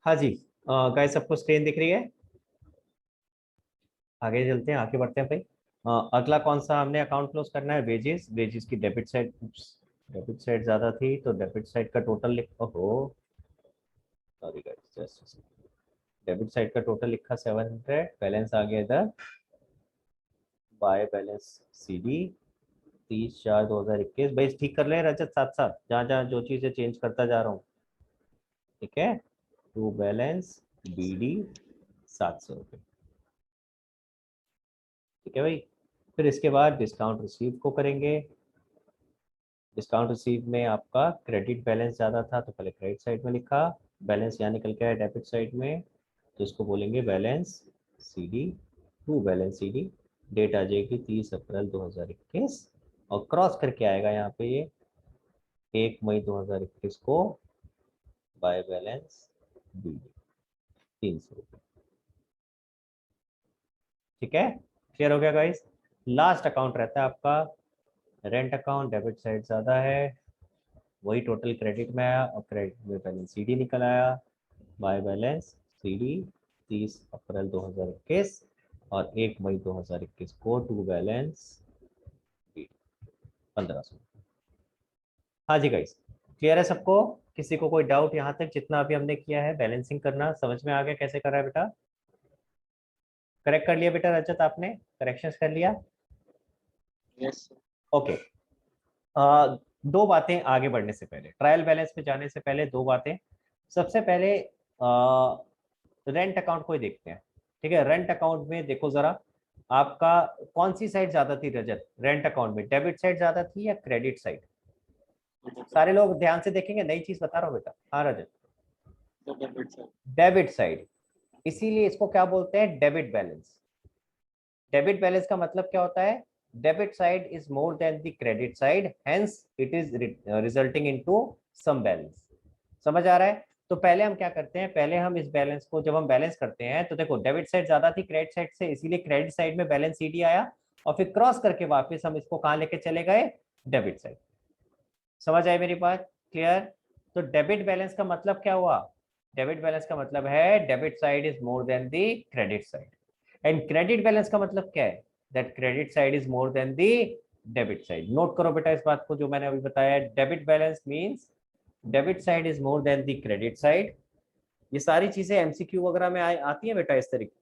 हाँ जी। गाइस सबको स्क्रीन दिख रही है? आगे चलते हैं, आगे बढ़ते हैं भाई। अगला कौन सा हमने अकाउंट क्लोज करना है? वेजेस। वेजेस की डेबिट साइड, डेबिट साइड ज्यादा थी तो डेबिट साइड का टोटल लिख, ओहो sorry guys, just debit side का टोटल लिखा 700, बैलेंस आ गया इधर बाय बैलेंस सी डी 30/4/2021। भाई ठीक कर ले रजत, साथ साथ जहाँ जहाँ जो चीजें चेंज करता जा रहा हूँ। ठीक है, टू बैलेंस बी डी 700 रुपये। ठीक है भाई। फिर इसके बाद डिस्काउंट रिसीव को करेंगे। डिस्काउंट रिसीव में आपका क्रेडिट बैलेंस ज़्यादा था तो पहले क्रेडिट साइड में लिखा, बैलेंस यहाँ निकल के आया डेबिट साइड में, तो इसको बोलेंगे balance C D to balance C D. Date आ जाएगी 30 अप्रैल 2021 और क्रॉस करके आएगा यहाँ पे ये 1 मई 2021 को बाय बैलेंस बी 300 रुपये। ठीक है, क्लियर हो गया गाइस। लास्ट अकाउंट रहता है आपका रेंट अकाउंट। डेबिट साइड ज़्यादा है, वही टोटल क्रेडिट में आया और क्रेडिट में बैलेंस सी डी निकल आया बाय बैलेंस सी डी 30 अप्रैल 2021 और 1 मई 2021 को टू बैलेंस 1500। हाँ जी गाइस, क्लियर है सबको? किसी को कोई डाउट यहाँ तक? जितना अभी हमने किया है बैलेंसिंग करना समझ में आ गया कैसे करा है बेटा? करेक्ट कर लिया बेटा रजत, आपने करेक्शंस कर लिया? Yes okay. दो बातें आगे बढ़ने से पहले, ट्रायल बैलेंस पे जाने से पहले दो बातें। सबसे पहले रेंट अकाउंट को ही देखते हैं। ठीक है, रेंट अकाउंट में देखो जरा, आपका कौन सी साइड ज्यादा थी रजत रेंट अकाउंट में? डेबिट साइड ज्यादा थी या क्रेडिट साइड? सारे लोग ध्यान से देखेंगे, नई चीज बता रहा हूँ बेटा। हाँ रजत, डेबिट साइड। इसीलिए इसको क्या बोलते हैं? Debit balance. डेबिट बैलेंस का मतलब क्या होता है? Debit side is more than the credit side, hence it is resulting into some balance. समझ आ रहा है? तो पहले हम क्या करते हैं, पहले हम इस बैलेंस को जब हम बैलेंस करते हैं तो देखो डेबिट साइड ज्यादा थी क्रेडिट साइड से, इसीलिए क्रेडिट साइड में बैलेंस सीडी आया और फिर क्रॉस करके वापस हम इसको कहाँ लेके चले गए? Debit side. समझ आई मेरी बात? क्लियर? तो डेबिट बैलेंस का मतलब क्या हुआ? डेबिट बैलेंस का मतलब है debit side is more than the credit side. And credit balance का मतलब क्या है? That credit side is more than the debit side. Note करो बेटा इस बात को जो मैंने अभी बताया। Debit balance means debit side is more than the credit side. ये सारी चीजें एमसीक्यू वगैरह में आती है बेटा इस तरीके।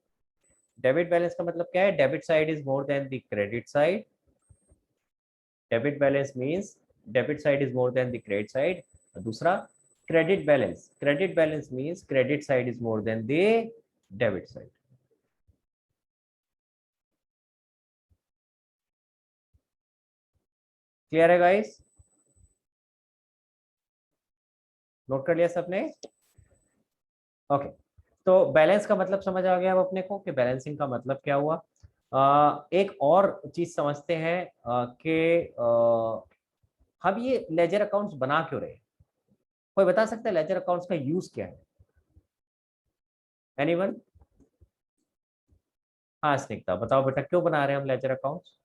डेबिट बैलेंस का मतलब क्या है? Debit side is more than the credit side. Debit balance means debit side is more than the credit side. दूसरा credit balance, credit balance means credit side is more than the debit side. Clear है guys? Note कर लिया सबने? Okay. तो balance का मतलब समझ आ गया अब अपने को कि बैलेंसिंग का मतलब क्या हुआ। एक और चीज समझते हैं कि हम ये लेजर अकाउंट्स बना क्यों रहे हैं? कोई बता सकता है लेजर अकाउंट्स का यूज क्या है? एनीवन? हाँ स्निग्धा बताओ बेटा, क्यों बना रहे हैं हम लेजर अकाउंट्स?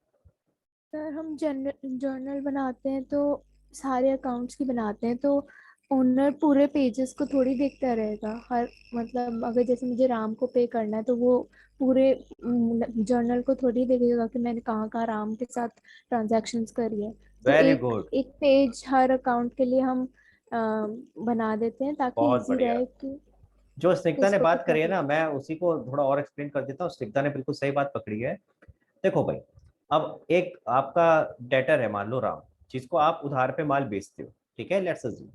सर हम जर्नल बनाते हैं तो सारे अकाउंट्स की बनाते हैं, तो ओनर पूरे पेजेस को थोड़ी देखता रहेगा। हर मतलब अगर जैसे मुझे राम को पे करना है तो वो पूरे जर्नल को थोड़ी देखेगा कि मैंने कहाँ कहाँ राम के साथ ट्रांजैक्शंस करी है। तो वेरी एक गुड, एक पेज हर अकाउंट के लिए हम बना देते हैं ताकि बहुत इजी बढ़िया। रहे कि जो स्निग्धा ने किसको बात कितना करी है पे ना, करना मैं उसी को थोड़ा और एक्सप्लेन कर देता हूँ। स्निग्धा ने बिल्कुल सही बात पकड़ी है। देखो भाई, अब एक आपका डेटर है मान लो राम, जिसको आप उधार पे माल बेचते हो। ठीक है, लेट्स अज्यूम।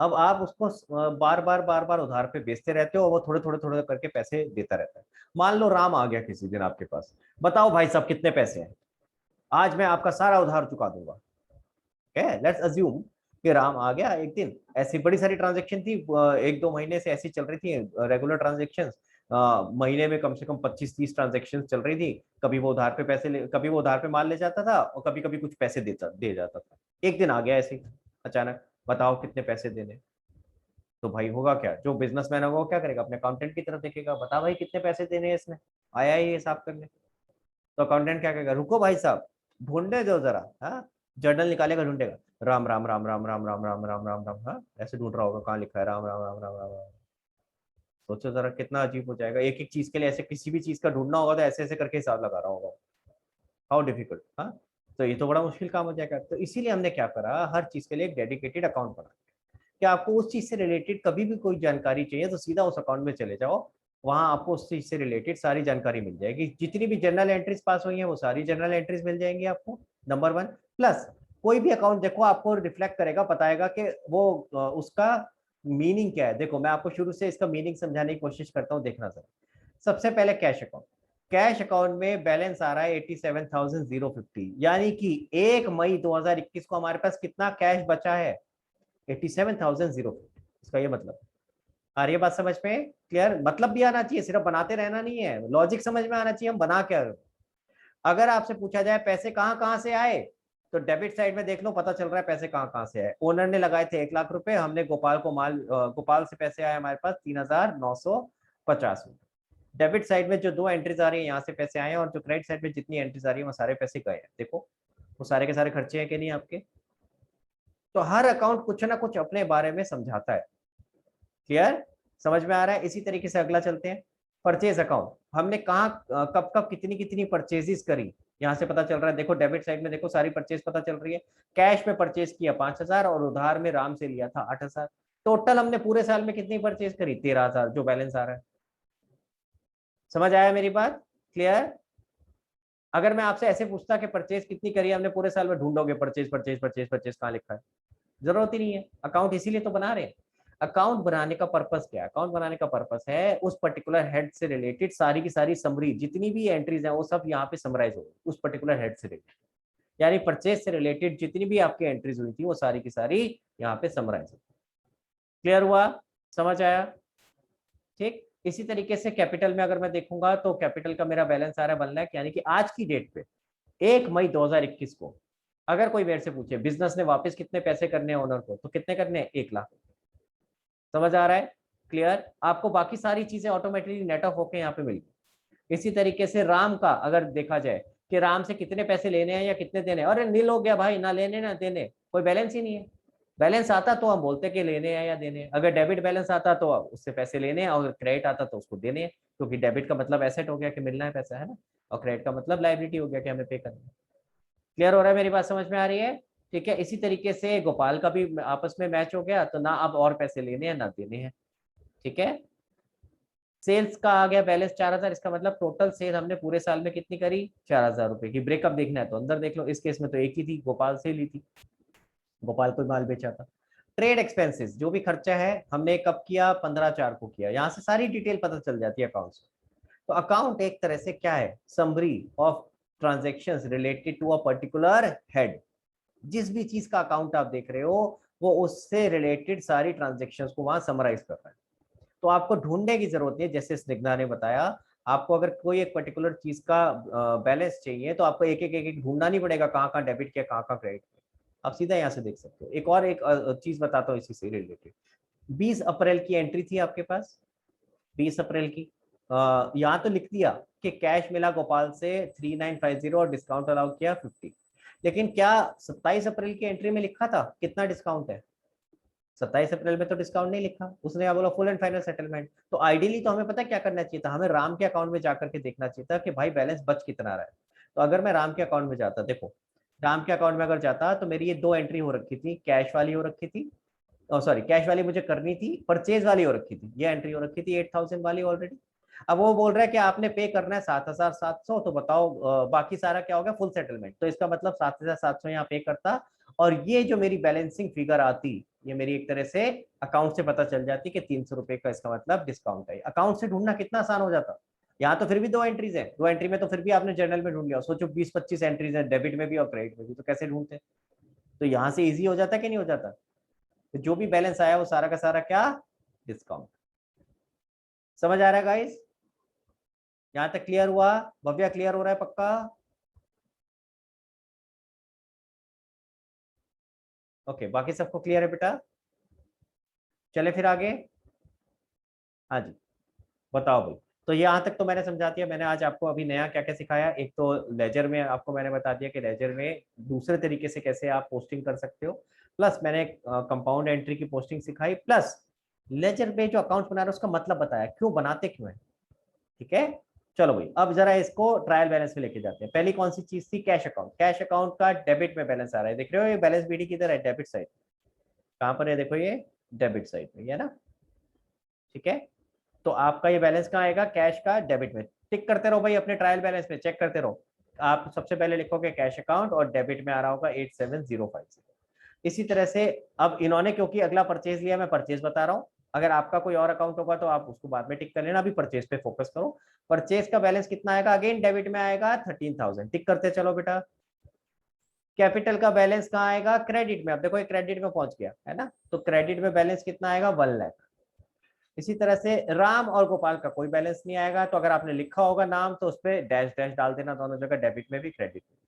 अब आप उसको बार बार उधार पे बेचते रहते हो और वो थोड़े थोड़े थोड़े करके पैसे देता रहता है। मान लो राम आ गया किसी दिन आपके पास, बताओ भाई साहब कितने पैसे हैं, आज मैं आपका सारा उधार चुका दूंगा। है, लेट्स अज्यूम कि राम आ गया एक दिन, ऐसी बड़ी सारी ट्रांजेक्शन थी, 1-2 महीने से ऐसी चल रही थी रेगुलर ट्रांजेक्शन। महीने में कम से कम 25-30 ट्रांजेक्शन चल रही थी। कभी वो उधार पे कभी वो उधार पे माल ले जाता था और कभी कभी कुछ पैसे दे जाता था। एक दिन आ गया ऐसे ही अचानक, बताओ कितने पैसे देने? तो भाई होगा क्या, जो बिजनेसमैन होगा वो क्या करेगा? अपने अकाउंटेंट की तरफ देखेगा, बता भाई कितने पैसे देने हैं इसने, आया ही हिसाब करने। तो अकाउंटेंट क्या करेगा? रुको भाई साहब, ढूंढने दो जरा। हाँ, जर्नल निकालेगा, ढूंढेगा, राम राम राम राम राम राम राम राम राम राम, हाँ ऐसे ढूंढ रहा होगा कहाँ लिखा है राम राम राम राम राम राम। सोचो जरा कितना अजीब हो जाएगा, एक एक चीज के लिए ऐसे किसी भी चीज का ढूंढना होगा तो ऐसे ऐसे करके हिसाब लगा रहा होगा, हाउ डिफिकल्ट। हाँ, तो ये तो बड़ा मुश्किल काम हो जाएगा। तो इसीलिए हमने क्या करा, हर चीज के लिए एक डेडिकेटेड अकाउंट बना कि आपको उस चीज से रिलेटेड कभी भी कोई जानकारी चाहिए तो सीधा उस अकाउंट में चले जाओ, वहां आपको उस चीज से रिलेटेड सारी जानकारी मिल जाएगी। जितनी भी जनरल एंट्रीज पास हुई हैं वो सारी जनरल एंट्रीज मिल जाएंगी आपको, नंबर 1। प्लस कोई भी अकाउंट देखो आपको रिफ्लेक्ट करेगा, बताएगा कि वो उसका मीनिंग क्या है। देखो मैं आपको शुरू से इसका मीनिंग समझाने की कोशिश करता हूँ, देखना सर। सबसे पहले कैश अकाउंट, कैश अकाउंट में बैलेंस आ रहा है 87,050, यानी कि 1 मई 2021 को हमारे पास कितना कैश बचा है, 87,050। इसका ये मतलब, आ रही है बात समझ में, क्लियर? मतलब भी आना चाहिए, सिर्फ बनाते रहना नहीं है, लॉजिक समझ में आना चाहिए हम बना क्या। अगर आपसे पूछा जाए पैसे कहां कहां से आए, तो डेबिट साइड में देख लो, पता चल रहा है पैसे कहां कहां से आए। ओनर ने लगाए थे 1 लाख रुपए, हमने गोपाल को गोपाल से पैसे आए हमारे पास 3,950। डेबिट साइड में जो 2 एंट्रीज आ रही है यहाँ से पैसे आए हैं, और जो क्रेडिट साइड में जितनी एंट्रीज आ रही है वो सारे पैसे गए हैं। देखो वो सारे के सारे खर्चे हैं कि नहीं आपके। तो हर अकाउंट कुछ ना कुछ अपने बारे में समझाता है, क्लियर? समझ में आ रहा है? इसी तरीके से अगला चलते हैं, परचेज अकाउंट। हमने कहाँ कब कब कितनी कितनी परचेजेस करी, यहाँ से पता चल रहा है। देखो डेबिट साइड में देखो सारी परचेज पता चल रही है। कैश में परचेज किया 5,000 और उधार में राम से लिया था 8,000। टोटल हमने पूरे साल में कितनी परचेज करी, 13,000, जो बैलेंस आ रहा है। समझ आया मेरी बात, क्लियर? अगर मैं आपसे ऐसे पूछता कि परचेज कितनी करी हमने पूरे साल में, ढूंढोगे परचेज परचेज परचेज परचेज कहाँ लिखा है? जरूरत ही नहीं है। अकाउंट इसीलिए तो बना रहे हैं। अकाउंट बनाने का पर्पस क्या है? अकाउंट बनाने का पर्पस है उस पर्टिकुलर हेड से रिलेटेड सारी की सारी समरी, जितनी भी एंट्रीज हैं वो सब यहाँ पे समराइज हो उस पर्टिकुलर हेड से रिलेटेड। यानी परचेज से रिलेटेड जितनी भी आपकी एंट्रीज हुई थी वो सारी की सारी यहाँ पे समराइज हो। क्लियर हुआ? समझ आया? ठीक। इसी तरीके से कैपिटल में अगर मैं देखूंगा तो कैपिटल का मेरा बैलेंस आ रहा है 1 लाख, यानी कि आज की डेट पे 1 मई 2021 को अगर कोई मेरे से पूछे बिजनेस ने वापस कितने पैसे करने हैं ओनर को, तो कितने करने हैं? 1 लाख। समझ आ रहा है? क्लियर? आपको बाकी सारी चीजें ऑटोमेटिकली नेट ऑफ होके यहाँ पे मिल गई। इसी तरीके से राम का अगर देखा जाए कि राम से कितने पैसे लेने हैं या कितने देने हैं, अरे नील हो गया भाई, ना लेने ना देने, कोई बैलेंस ही नहीं है। बैलेंस आता तो हम बोलते कि लेने हैं या देने हैं। अगर डेबिट बैलेंस आता तो उससे पैसे लेने हैं, और क्रेडिट आता तो उसको देने हैं, क्योंकि डेबिट का मतलब एसेट हो गया कि मिलना है पैसा, है ना, और क्रेडिट का मतलब लायबिलिटी हो गया कि हमें पे करना है। क्लियर हो रहा है? मेरी बात समझ में आ रही है? ठीक है। इसी तरीके से गोपाल का भी आपस में मैच हो गया, तो ना अब और पैसे लेने हैं ना देने हैं। ठीक है। सेल्स का आ गया बैलेंस 4,000, इसका मतलब टोटल सेल हमने पूरे साल में कितनी करी, 4,000 रुपए की। ब्रेकअप देखना है तो अंदर देख लो, इस केस में तो एक ही थी, गोपाल से ली थी, गोपाल को माल बेचा था। ट्रेड एक्सपेंसेस जो भी खर्चा है हमने कब किया, 15/4 को किया। यहाँ से सारी डिटेल पता चल जाती है अकाउंट से। तो अकाउंट एक तरह से क्या है, summary of transactions related to a particular head. जिस भी चीज का अकाउंट आप देख रहे हो वो उससे रिलेटेड सारी ट्रांजेक्शन्स को वहां समराइज कर रहा है। तो आपको ढूंढने की जरूरत नहीं है, जैसे स्निग्धा ने बताया। आपको अगर कोई एक पर्टिकुलर चीज का बैलेंस चाहिए तो आपको एक एक ढूंढना नहीं पड़ेगा, कहाँ कहाँ डेबिट किया कहाँ कहाँ क्रेडिट किया, आप सीधा यहाँ से देख सकते हो। एक चीज बताता हूँ इसी से रिलेटेड। 20 अप्रैल की एंट्री थी आपके पास, 20 अप्रैल की। यहाँ तो लिख दिया कि कैश मिला गोपाल से 3950 और डिस्काउंट अलाउ किया 50। लेकिन क्या 27 अप्रैल की एंट्री में लिखा था कितना डिस्काउंट है? 27 अप्रैल में तो डिस्काउंट नहीं लिखा, उसने क्या बोला, फुल एंड फाइनल सेटलमेंट। तो आइडियली तो हमें पता क्या करना चाहिए था, हमें राम के अकाउंट में जाकर के देखना चाहिए था कि भाई बैलेंस बच कितना रहा है। तो अगर मैं राम के अकाउंट में जाता, देखो राम के अकाउंट में अगर जाता तो मेरी ये 2 एंट्री हो रखी थी, कैश वाली हो रखी थी, सॉरी कैश वाली मुझे करनी थी, परचेज वाली हो रखी थी, ये एंट्री हो रखी थी 8,000 वाली ऑलरेडी। अब वो बोल रहा है कि आपने पे करना है 7,700, तो बताओ बाकी सारा क्या हो गया, फुल सेटलमेंट। तो इसका मतलब 7,700 यहाँ पे करता, और ये जो मेरी बैलेंसिंग फिगर आती, ये मेरी एक तरह से अकाउंट से पता चल जाती कि 300 रुपए का इसका मतलब डिस्काउंट है। अकाउंट से ढूंढना कितना आसान हो जाता। यहाँ तो फिर भी 2 एंट्रीज है, 2 एंट्री में तो फिर भी आपने जर्नल में ढूंढ लिया। सोचो 20-25 एंट्रीज है, डेबिट में भी और क्रेडिट में भी, तो कैसे ढूंढते? तो यहाँ से इजी हो जाता कि नहीं हो जाता? तो जो भी बैलेंस आया वो सारा का सारा क्या, डिस्काउंट। समझ आ रहा है गाइस? यहां तक क्लियर हुआ? भव्या क्लियर हो रहा है पक्का? ओके, बाकी सबको क्लियर है बेटा? चले फिर आगे। हाँ जी, बताओ भाई। तो यहाँ तक तो मैंने समझा दिया। मैंने आज आपको अभी नया क्या क्या सिखाया, एक तो लेजर में आपको मैंने बता दिया कि लेजर में दूसरे तरीके से कैसे आप पोस्टिंग कर सकते हो, प्लस मैंने कंपाउंड एंट्री की पोस्टिंग सिखाई, प्लस लेजर पे जो अकाउंट बना रहा है उसका मतलब बताया, क्यों बनाते क्यों है। ठीक है, चलो भाई अब जरा इसको ट्रायल बैलेंस में लेके जाते हैं। पहली कौन सी चीज थी, कैश अकाउंट। कैश अकाउंट का डेबिट में बैलेंस आ रहा है, देख रहे हो ये बैलेंस बीडी किधर है, डेबिट साइड। कहां पर है, देखो ये डेबिट साइड में है ना। ठीक है, तो आपका ये बैलेंस कहाँ आएगा, कैश का डेबिट में। टिक करते रहो भाई अपने ट्रायल बैलेंस में, चेक करते रहो। आप सबसे पहले लिखोगे कैश अकाउंट और डेबिट में आ रहा होगा 87050। इसी तरह से अब इन्होंने क्योंकि अगला परचेज लिया, मैं परचेज बता रहा हूँ। अगर आपका कोई और अकाउंट होगा तो आप उसको बाद में टिक कर लेना, अभी परचेज पे फोकस करो। परचेज का बैलेंस कितना आएगा, अगेन डेबिट में आएगा 13,000। टिक करते चलो बेटा। कैपिटल का बैलेंस कहाँ आएगा, क्रेडिट में। अब देखो ये क्रेडिट में पहुंच गया है ना, तो क्रेडिट में बैलेंस कितना आएगा, 1 लाख। इसी तरह से राम और गोपाल का कोई बैलेंस नहीं आएगा, तो अगर आपने लिखा होगा नाम तो उस पर डैश डैश डाल देना दोनों जगह, डेबिट में भी क्रेडिट में।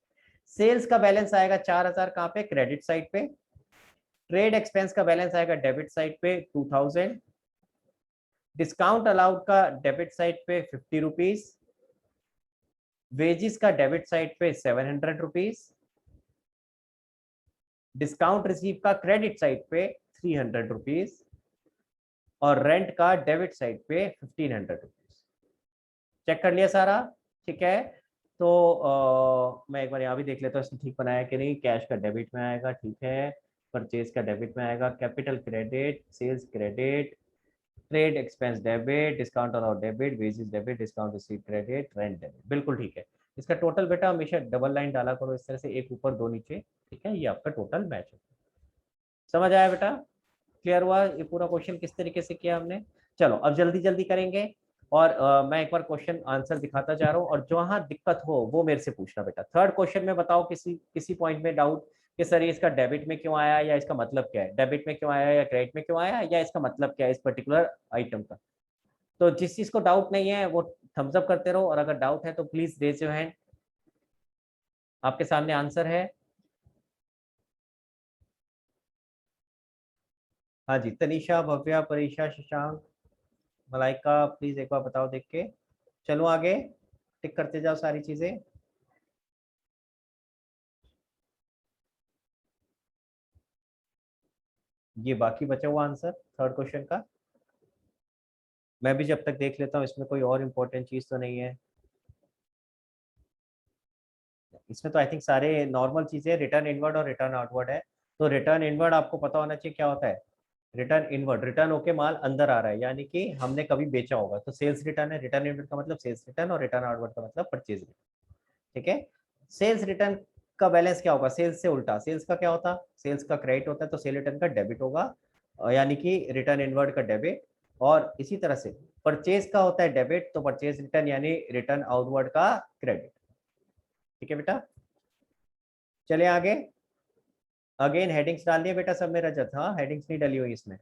सेल्स का बैलेंस आएगा 4,000 कहाँ पे, क्रेडिट साइड पे। ट्रेड एक्सपेंस का बैलेंस आएगा डेबिट साइड पे 2000। डिस्काउंट अलाउड का डेबिट साइड पे 50 रुपीज। वेजिस का डेबिट साइड पे 700 रुपीज। डिस्काउंट रिसीव का क्रेडिट साइड पे 300 रुपीज। और रेंट का डेबिट साइड पे 1500 रुपीज। चेक कर लिया सारा, ठीक है। तो मैं एक बार यहाँ भी देख लेता हूँ इसने ठीक बनाया कि नहीं। कैश का डेबिट में आएगा, ठीक है। परचेज का डेबिट में आएगा, capital credit, sales credit, trade expense debit, discount allowed debit, wages debit, discount receive credit, rent debit. बिल्कुल ठीक है। इसका टोटल बेटा हमेशा डबल लाइन डाला करो इस तरह से, एक ऊपर दो नीचे, ठीक है। ये आपका टोटल मैच है। समझ आया बेटा, क्लियर हुआ ये पूरा क्वेश्चन किस तरीके से किया हमने। चलो अब जल्दी जल्दी करेंगे। और मैं एक बार क्वेश्चन आंसर दिखाता जा रहा हूँ, और जहां दिक्कत हो वो मेरे से पूछना बेटा। थर्ड क्वेश्चन में बताओ किसी किसी पॉइंट में डाउट कि सर ये इसका डेबिट में क्यों आया, या इसका मतलब क्या है, डेबिट में क्यों आया या क्रेडिट में क्यों आया, या इसका मतलब क्या है इस पर्टिकुलर आइटम का। तो जिस चीज को डाउट नहीं है वो थम्स अप करते रहो, और अगर डाउट है तो प्लीज रेज योर हैंड। आपके सामने आंसर है। हाँ जी, तनिषा, भव्या, परीक्षा, शशांक, मलाइका, प्लीज एक बार बताओ देख के। चलो आगे, टिक करते जाओ सारी चीजें। ये बाकी बचा हुआ आंसर थर्ड क्वेश्चन का। मैं भी जब तक देख लेता हूँ इसमें कोई और इम्पोर्टेंट चीज तो नहीं है। इसमें तो आई थिंक सारे नॉर्मल चीजें, रिटर्न इनवर्ड और रिटर्न आउटवर्ड है। तो रिटर्न इनवर्ड आपको पता होना चाहिए क्या होता है। रिटर्न इनवर्ड, रिटर्न होके माल अंदर आ रहा है, यानी कि हमने कभी बेचा होगा, तो सेल्स रिटर्न है। रिटर्न इनवर्ड का मतलब सेल्स रिटर्न, और रिटर्न आउटवर्ड का मतलब परचेज रिटर्न। ठीक है। सेल्स रिटर्न का बैलेंस क्या होगा, सेल्स से उल्टा। सेल्स का क्या होता, सेल्स का क्रेडिट होता है, तो सेल रिटर्न का डेबिट होगा, यानी कि रिटर्न इनवर्ड का डेबिट। और इसी तरह से परचेज का होता है डेबिट, तो परचेज रिटर्न यानी रिटर्न आउटवर्ड का क्रेडिट। ठीक है बेटा, चलिए आगे। अगेन हेडिंग्स डाल दिए बेटा सब में, रजत हाँ हेडिंग्स नहीं डली हुई इसमें।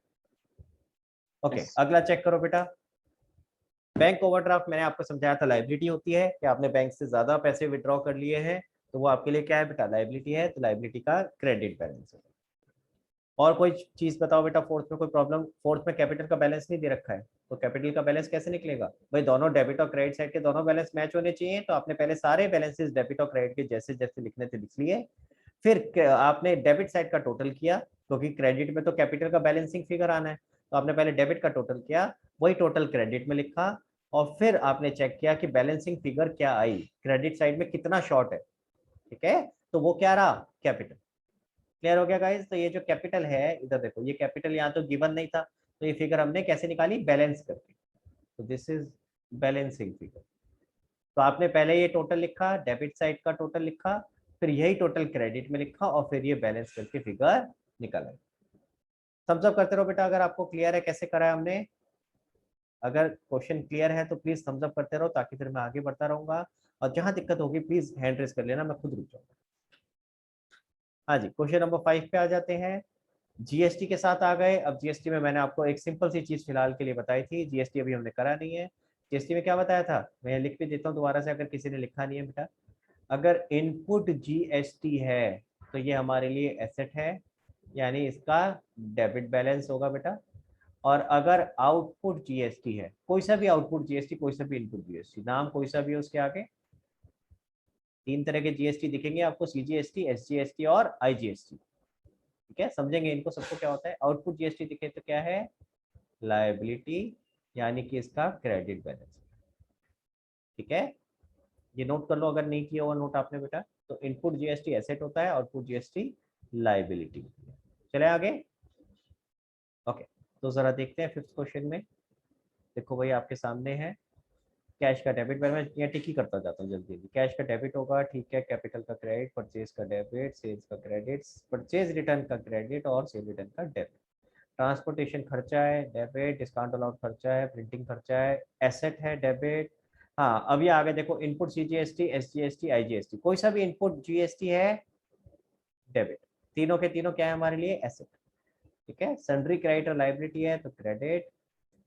Okay Yes. अगला चेक करो बेटा। बैंक ओवरड्राफ्ट मैंने आपको समझाया था लाइबिलिटी होती है, कि आपने बैंक से ज्यादा पैसे विड्रॉ कर लिए हैं, तो वो आपके लिए क्या है बेटा, लाइबिलिटी है। तो लाइबिलिटी का क्रेडिट बैलेंस है। और कोई चीज बताओ बेटा, फोर्थ में कोई प्रॉब्लम। फोर्थ में कैपिटल का बैलेंस नहीं दे रखा है, तो कैपिटल का बैलेंस कैसे निकलेगा भाई, दोनों डेबिट और क्रेडिट साइड के दोनों बैलेंस मैच होने चाहिए। तो आपने पहले सारे बैलेंसेस डेबिट और क्रेडिट के जैसे जैसे लिखने थे लिख लिए। फिर आपने डेबिट साइड का टोटल किया, क्योंकि क्रेडिट में तो कैपिटल का बैलेंसिंग फिगर आना है, तो आपने पहले डेबिट का टोटल किया, वही टोटल क्रेडिट में लिखा। और फिर आपने चेक किया कि बैलेंसिंग फिगर क्या आई, क्रेडिट साइड में कितना शॉर्ट है। ठीक है, तो वो क्या रहा, कैपिटल। क्लियर हो गया गाइस। तो ये जो कैपिटल है इधर देखो, ये कैपिटल यहाँ तो गिवन नहीं था, तो ये फिगर हमने कैसे निकाली, बैलेंस करके। तो दिस इज बैलेंसिंग फिगर। तो आपने पहले ये टोटल लिखा, डेबिट साइड का टोटल लिखा, फिर यही टोटल क्रेडिट में लिखा, और फिर ये बैलेंस करके फिगर निकाला। थम्स अप करते रहो बेटा अगर आपको क्लियर है कैसे करा है हमने। अगर क्वेश्चन क्लियर है तो प्लीज थम्स अप करते रहो, ताकि फिर मैं आगे बढ़ता रहूंगा। और जहां दिक्कत होगी प्लीज हैंड रेस कर लेना, मैं खुद रुक जाऊंगा। हाँ जी, क्वेश्चन नंबर 5 पे आ जाते हैं। जीएसटी के साथ आ गए। अब जीएसटी में मैंने आपको एक सिंपल सी चीज फिलहाल के लिए बताई थी, जीएसटी अभी हमने करा नहीं है। जीएसटी में क्या बताया था, मैं लिख भी देता हूँ दोबारा से अगर किसी ने लिखा नहीं है बेटा। अगर इनपुट जीएसटी है तो ये हमारे लिए एसेट है, यानी इसका डेबिट बैलेंस होगा बेटा। और अगर आउटपुट जीएसटी है, कोई सा भी आउटपुट जीएसटी, कोई सा भी इनपुट जीएसटी, नाम कोई सा भी है उसके आगे, तीन तरह के जीएसटी दिखेंगे आपको, सीजीएसटी, एसजीएसटी और आईजीएसटी। ठीक है, समझेंगे इनको सबको क्या होता है। आउटपुट जीएसटी दिखे तो क्या है, लायबिलिटी यानी कि इसका क्रेडिट बैलेंस। ठीक है, ये नोट कर लो अगर नहीं किया हुआ नोट आपने बेटा। तो इनपुट जीएसटी एसेट होता है, आउटपुट जीएसटी लायबिलिटी। चले आगे। ओके, तो जरा देखते हैं फिफ्थ क्वेश्चन में। देखो भाई आपके सामने है कैश का डेबिट। मैं यहाँ टिक ही करता जाता हूँ जल्दी जल्दी। कैश का डेबिट होगा, ठीक है, कैपिटल का क्रेडिट, परचेज का डेबिट, सेल्स का क्रेडिट, परचेज रिटर्न का क्रेडिट और सेल रिटर्न का डेबिट। ट्रांसपोर्टेशन खर्चा है डेबिट, डिस्काउंट अलाउड खर्चा है, प्रिंटिंग खर्चा है, एसेट है डेबिट। हाँ अब ये आगे देखो, इनपुट सीजीएसटी, एसजीएसटी, आईजीएसटी, कोई सा भी इनपुट जीएसटी है डेबिट। तीनों के तीनों क्या है हमारे लिए? एसेट। ठीक है, सन्ड्री क्रेडिट और लाइबिलिटी है तो क्रेडिट।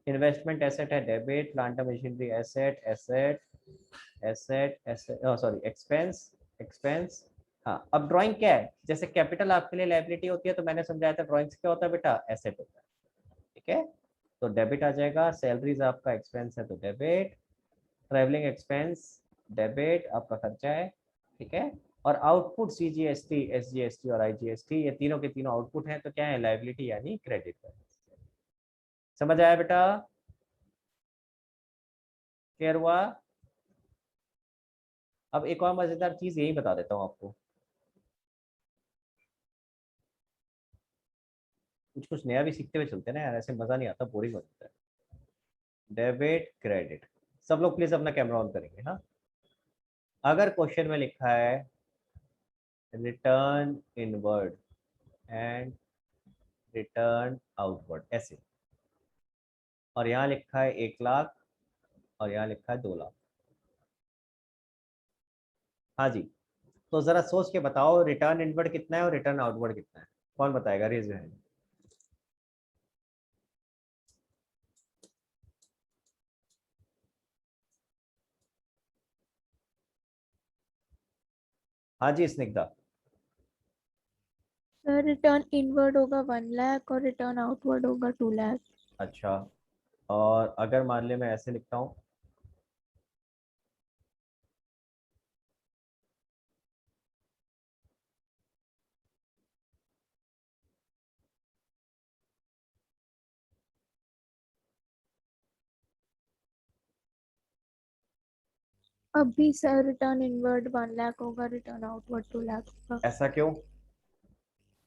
इन्वेस्टमेंट एसेट है debit, plant and machinery asset, asset asset asset, sorry expense, expense. हाँ अब ड्राइंग क्या है? जैसे कैपिटल आपके लिए लाइबिलिटी होती है तो मैंने समझाया था ड्राइंग क्या होता है बेटा? एसेट होता है। ठीक है, तो डेबिट आ जाएगा। सैलरीज आपका एक्सपेंस है तो डेबिट। ट्रैवलिंग एक्सपेंस डेबिट, आपका खर्चा है। ठीक है, और आउटपुट सीजीएसटी, एसजीएसटी और आईजीएसटी, ये तीनों के तीनों आउटपुट हैं तो क्या है? लायबिलिटी यानी क्रेडिट बैलेंस। समझ आया बेटा? क्लियर हुआ? अब एक और मजेदार चीज यही बता देता हूँ आपको। कुछ कुछ नया भी सीखते हुए चलते हैं ना यार, ऐसे मजा नहीं आता, बोरिंग हो जाता है। डेबिट क्रेडिट, सब लोग प्लीज अपना कैमरा ऑन करेंगे। हाँ, अगर क्वेश्चन में लिखा है return inward and return outward ऐसे, और यहाँ लिखा है 1 लाख और यहाँ लिखा है 2 लाख, हाँ जी, तो जरा सोच के बताओ रिटर्न इनवर्ड कितना है और रिटर्न आउटवर्ड कितना है? कौन बताएगा? Raise hand. हाँ जी स्निग्धा। सर रिटर्न इनवर्ड होगा 1 लाख और रिटर्न आउटवर्ड होगा 2 लाख। अच्छा, और अगर मान ले मैं ऐसे लिखता हूँ, अभी सर रिटर्न इनवर्ड 1 लाख होगा, रिटर्न आउटवर्ड 2 लाख होगा। ऐसा क्यों?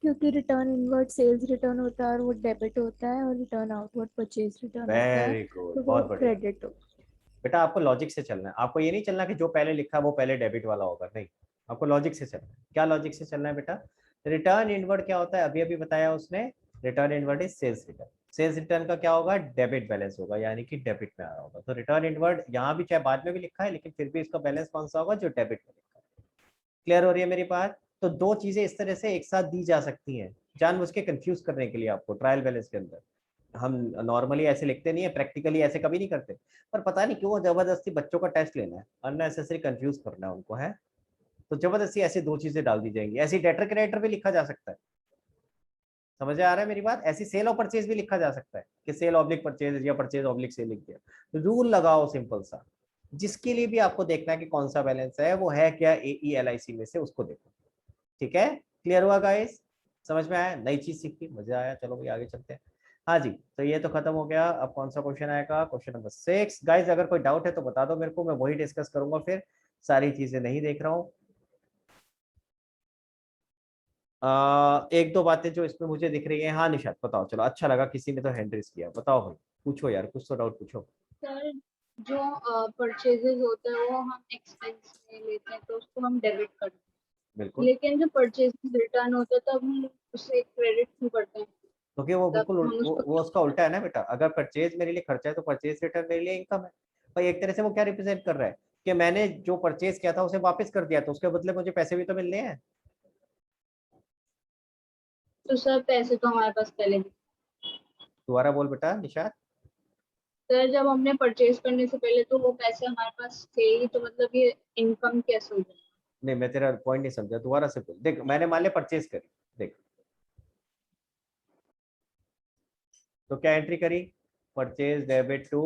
क्योंकि रिटर्न इनवर्ड सेल्स रिटर्न होता है और वो डेबिट होता है, और रिटर्न आउटवर्ड परचेज रिटर्न होता है वेरी गुड, तो वो बहुत बढ़िया। क्रेडिट होता है। बेटा आपको लॉजिक से चलना है, आपको ये नहीं चलना कि जो पहले लिखा है वो पहले डेबिट वाला होगा, नहीं, आपको लॉजिक से चलना है। क्या लॉजिक से चलना है बेटा? रिटर्न इनवर्ड क्या होता है? अभी अभी बताया उसने, return inward is sales return. Sales return का क्या होगा? डेबिट बैलेंस होगा, यानी कि डेबिट में आ रहा होगा। तो रिटर्न इनवर्ड यहाँ भी चाहे बाद में भी लिखा है लेकिन फिर भी इसका बैलेंस कौन सा होगा? जो डेबिट में लिखा है। क्लियर हो रही है मेरी बात? तो दो चीजें इस तरह से एक साथ दी जा सकती हैं जानबूझ के कंफ्यूज करने के लिए आपको ट्रायल बैलेंस के अंदर। हम नॉर्मली ऐसे लिखते नहीं है, प्रैक्टिकली ऐसे कभी नहीं करते, पर पता नहीं क्यों जबरदस्ती बच्चों का टेस्ट लेना है, अननेसेसरी कंफ्यूज करना है उनको, है तो जबरदस्ती ऐसी दो चीजें डाल दी जाएंगी। ऐसी डेटर क्रेडिटर भी लिखा जा सकता है, समझ आ रहा है मेरी बात? ऐसी सेल और परचेज भी लिखा जा सकता है कि सेल ऑब्लिक परचेज या परचेज ऑब्लिक सेल लिख दिया। रूल लगाओ सिंपल सा, जिसके लिए भी आपको देखना है कि कौन सा बैलेंस है, वो है क्या AELIC में से, उसको देखो। ठीक है, क्लियर हुआ गाइस? समझ में आया? नई चीज सीखी, मजा आया? चलो भाई आगे चलते हैं। हाँ जी, तो ये तो खत्म हो गया। अब कौन सा क्वेश्चन आएगा? Question number 6। गाइस अगर कोई डाउट है तो बता दो मेरे को, मैं वही डिस्कस करूंगा, फिर सारी चीजें नहीं देख रहा हूँ। एक दो बातें जो इसमें मुझे दिख रही है। हाँ निशात बताओ, चलो अच्छा लगा किसी ने तो हैंड रेस किया, बताओ भाई, पूछो यार, कुछ तो डाउट पूछो। सर जो परचेजेस होते हैं वो हम एक्सपेंस में लेते हैं तो उसको हम डेबिट करते हैं, बिल्कुल, लेकिन जो परचेजेस रिटर्न होते हैं तब हम उसे क्रेडिट क्यों करते हैं? क्योंकि वो तब बिल्कुल हम उसको वो उसका उल्टा है ना बेटा। अगर परचेज मेरे लिए खर्चा है तो परचेज रिटर्न मेरे लिए इनकम है। भाई एक तरह से वो क्या रिप्रेजेंट कर रहा है कि मैंने जो परचेज किया था उसे वापस कर दिया, तो उसके बदले मुझे पैसे भी तो मिलने हैं। तो सर पैसे तो हमारे पास पहले थे। दोबारा बोल बेटा निशात। सर जब हमने परचेज करने से पहले तो वो पैसे हमारे पास थे ही, तो मतलब ये इनकम कैसे हो जाए? नहीं मैं तेरा पॉइंट नहीं समझा, दोबारा से बोल। देख मैंने मान लिया परचेज करी, देख तो क्या एंट्री करी? Purchase debit to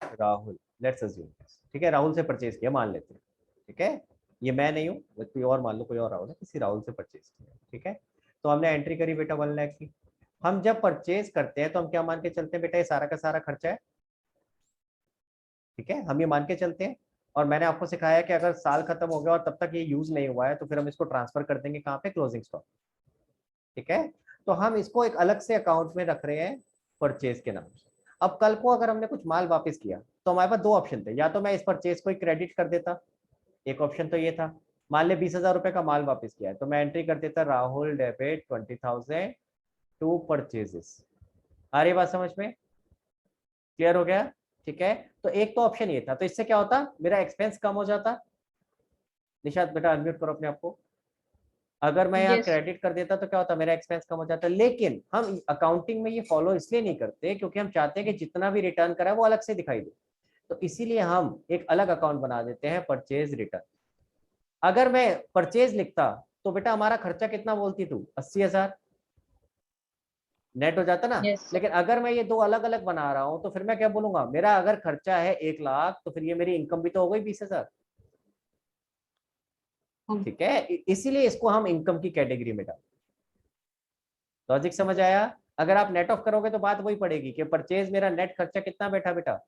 Rahul, let's assume. ठीक है, राहुल से परचेज किया मान लेते हैं। ठीक है, ये मैं नहीं हूँ, कोई और मान लो, कोई और राहुल है, किसी राहुल से परचेज किया। ठीक है, तो हमने एंट्री करी बेटा 1 लाख की। हम जब परचेज करते हैं तो हम क्या मान के चलते हैं बेटा, ये सारा का सारा खर्चा है, ठीक है, हम ये मान के चलते हैं। और मैंने आपको सिखाया कि अगर साल खत्म हो गया और तब तक ये यूज नहीं हुआ है तो फिर हम इसको ट्रांसफर कर देंगे कहाँ पे, क्लोजिंग स्टॉक, ठीक है। तो हम इसको एक अलग से अकाउंट में रख रहे हैं परचेज के नाम से। अब कल को अगर हमने कुछ माल वापस किया तो हमारे पास दो ऑप्शन थे, या तो मैं इस परचेज को क्रेडिट कर देता, एक ऑप्शन तो ये था। मान ले 20,000 रुपए का माल वापस किया है तो मैं एंट्री कर देता राहुल डेबिट 20,000 टू परचेजेस। आ रही बात समझ में, क्लियर हो गया, ठीक है। तो एक तो ऑप्शन ये था, तो इससे क्या होता, मेरा एक्सपेंस कम हो जाता। निशाद बेटा अनम्यूट करो अपने आप को। अगर मैं यहाँ Yes. क्रेडिट कर देता तो क्या होता, मेरा एक्सपेंस कम हो जाता। लेकिन हम अकाउंटिंग में ये फॉलो इसलिए नहीं करते क्योंकि हम चाहते हैं कि जितना भी रिटर्न करा वो अलग से दिखाई दे, तो इसीलिए हम एक अलग अकाउंट बना देते हैं, परचेज रिटर्न। अगर मैं परचेज लिखता तो बेटा हमारा खर्चा कितना बोलती तू, 80,000 नेट हो जाता ना। Yes. लेकिन अगर मैं ये दो अलग अलग बना रहा हूं तो फिर मैं क्या बोलूंगा, मेरा अगर खर्चा है 1,00,000 तो फिर ये मेरी इनकम भी तो हो गई 20,000, ठीक है। इसीलिए इसको हम इनकम की कैटेगरी में डाल। लॉजिक समझ आया। अगर आप नेट ऑफ करोगे तो बात वही पड़ेगी कि परचेज मेरा नेट खर्चा कितना बैठा बेटा,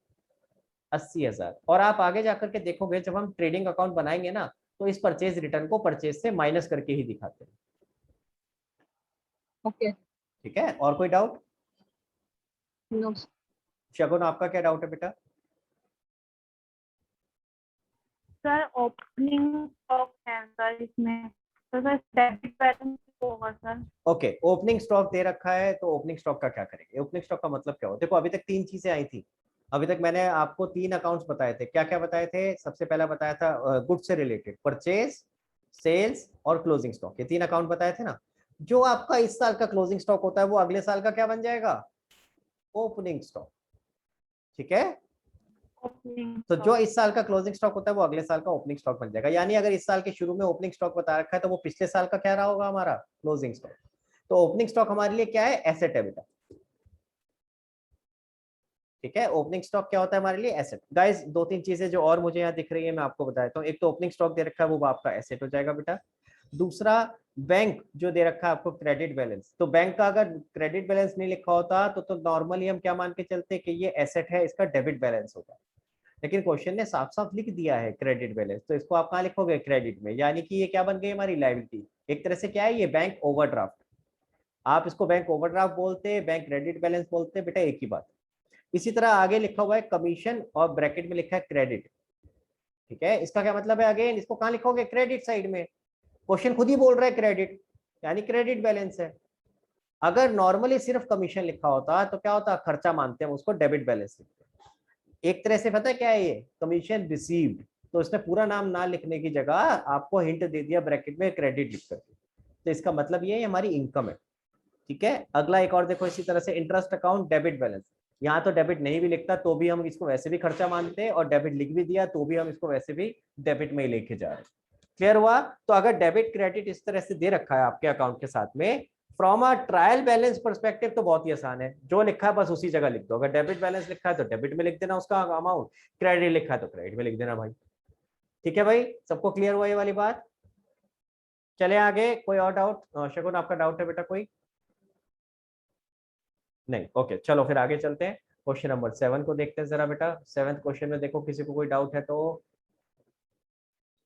80,000। और आप आगे जाकर के देखोगे जब हम ट्रेडिंग अकाउंट बनाएंगे ना तो इस परचेज रिटर्न को परचेज से माइनस करके ही दिखाते हैं, Okay. ठीक है। और कोई डाउट? No. शगुन आपका क्या डाउट है बेटा? सर ओपनिंग स्टॉक है सर इसमें, तो सर डेबिट बैलेंस होगा सर। ओके, ओपनिंग स्टॉक दे रखा है तो ओपनिंग स्टॉक का क्या करेंगे? ओपनिंग स्टॉक का मतलब क्या हो, देखो अभी तक तीन चीजें आई थी। अभी तक मैंने आपको तीन अकाउंट्स बताए थे, क्या क्या बताए थे? सबसे पहला बताया था गुड्स से रिलेटेड, परचेज, सेल्स और क्लोजिंग स्टॉक, ये तीन अकाउंट बताए थे ना। जो आपका इस साल का क्लोजिंग स्टॉक होता है वो अगले साल का क्या बन जाएगा, ओपनिंग स्टॉक, ठीक है। ओपनिंग तो जो इस साल का क्लोजिंग स्टॉक होता है वो अगले साल का ओपनिंग स्टॉक बन जाएगा। यानी अगर इस साल के शुरू में ओपनिंग स्टॉक बता रखा है तो वो पिछले साल का क्या रहा होगा, हमारा क्लोजिंग स्टॉक। तो ओपनिंग स्टॉक हमारे लिए क्या है, एसेट है बेटा, ठीक है। ओपनिंग स्टॉक क्या होता है हमारे लिए, एसेट। गाइस दो तीन चीजें जो और मुझे यहाँ दिख रही है मैं आपको बता देता हूँ। एक तो ओपनिंग स्टॉक दे रखा है वो आपका एसेट हो जाएगा बेटा। दूसरा बैंक जो दे रखा है आपको क्रेडिट बैलेंस, तो बैंक का अगर क्रेडिट बैलेंस नहीं लिखा होता तो नॉर्मली हम क्या मान के चलते कि ये एसेट है, इसका डेबिट बैलेंस होगा। लेकिन क्वेश्चन ने साफ साफ लिख दिया है क्रेडिट बैलेंस, तो इसको आप कहाँ लिखोगे, क्रेडिट में। यानी कि ये क्या बन गई हमारी लायबिलिटी। एक तरह से क्या है ये, बैंक ओवरड्राफ्ट। आप इसको बैंक ओवरड्राफ्ट बोलते, बैंक क्रेडिट बैलेंस बोलते, बेटा एक ही बात। इसी तरह आगे लिखा हुआ है कमीशन और ब्रैकेट में लिखा है क्रेडिट, ठीक है। इसका क्या मतलब है, अगेन इसको कहाँ लिखोगे, क्रेडिट साइड में। क्वेश्चन खुद ही बोल रहा है क्रेडिट, यानी क्रेडिट बैलेंस है। अगर नॉर्मली सिर्फ कमीशन लिखा होता तो क्या होता, खर्चा मानते हैं उसको, डेबिट बैलेंस लिखते हैं। एक तरह से पता है क्या है ये, कमीशन रिसीव्ड, तो इसमें पूरा नाम ना लिखने की जगह आपको हिंट दे दिया ब्रैकेट में क्रेडिट लिख करके, तो इसका मतलब ये हमारी इनकम है, ठीक है। अगला एक और देखो इसी तरह से, इंटरेस्ट अकाउंट डेबिट बैलेंस। यहाँ तो डेबिट नहीं भी लिखता तो भी हम इसको वैसे भी खर्चा मानते हैं, और डेबिट लिख भी दिया तो भी हम इसको वैसे भी डेबिट में ही लेके जा रहे हैं। क्लियर हुआ। तो अगर डेबिट क्रेडिट इस तरह से दे रखा है आपके अकाउंट के साथ में, from a trial balance perspective तो बहुत ही आसान है, जो लिखा है बस उसी जगह लिख दो। अगर डेबिट बैलेंस लिखा है तो डेबिट में लिख देना उसका अमाउंट, क्रेडिट लिखा है तो क्रेडिट में लिख देना भाई, ठीक है भाई। सबको क्लियर हुआ ये वाली बात? चले आगे, कोई और डाउट? शगुन आपका डाउट है बेटा कोई? नहीं, ओके चलो फिर आगे चलते हैं। क्वेश्चन नंबर 7 को देखते हैं जरा बेटा। 7th क्वेश्चन में देखो, किसी को कोई डाउट है तो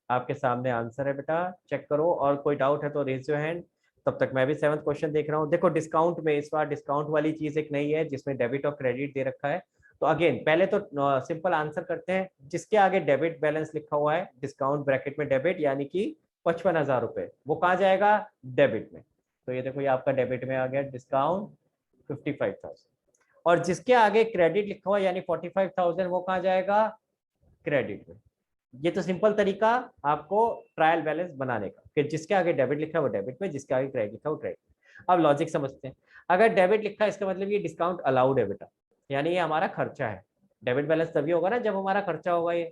आपके सामने आंसर है बेटा, चेक करो। और कोई डाउट है तो रेज योर हैंड। तब तक मैं भी 7th क्वेश्चन देख रहा हूँ। देखो डिस्काउंट में इस बार डिस्काउंट वाली चीज एक नहीं है जिसमें डेबिट और क्रेडिट दे रखा है। तो अगेन पहले तो सिंपल आंसर करते हैं, जिसके आगे डेबिट बैलेंस लिखा हुआ है, डिस्काउंट ब्रैकेट में डेबिट, यानी कि 55,000 रुपए, वो कहाँ जाएगा, डेबिट में। तो ये देखो ये आपका डेबिट में आ गया, डिस्काउंट 55,000। और जिसके आगे क्रेडिट लिखा हुआ यानी 45,000, वो कहाँ जाएगा, क्रेडिट में। ये तो सिंपल तरीका आपको ट्रायल बैलेंस बनाने का, कि जिसके आगे डेबिट लिखा है वो डेबिट में, जिसके आगे क्रेडिट लिखा है वो क्रेडिट। अब लॉजिक समझते हैं। अगर डेबिट लिखा है इसका मतलब ये डिस्काउंट अलाउड है बेटा, यानी ये हमारा खर्चा है। डेबिट बैलेंस तभी होगा ना जब हमारा खर्चा होगा ये,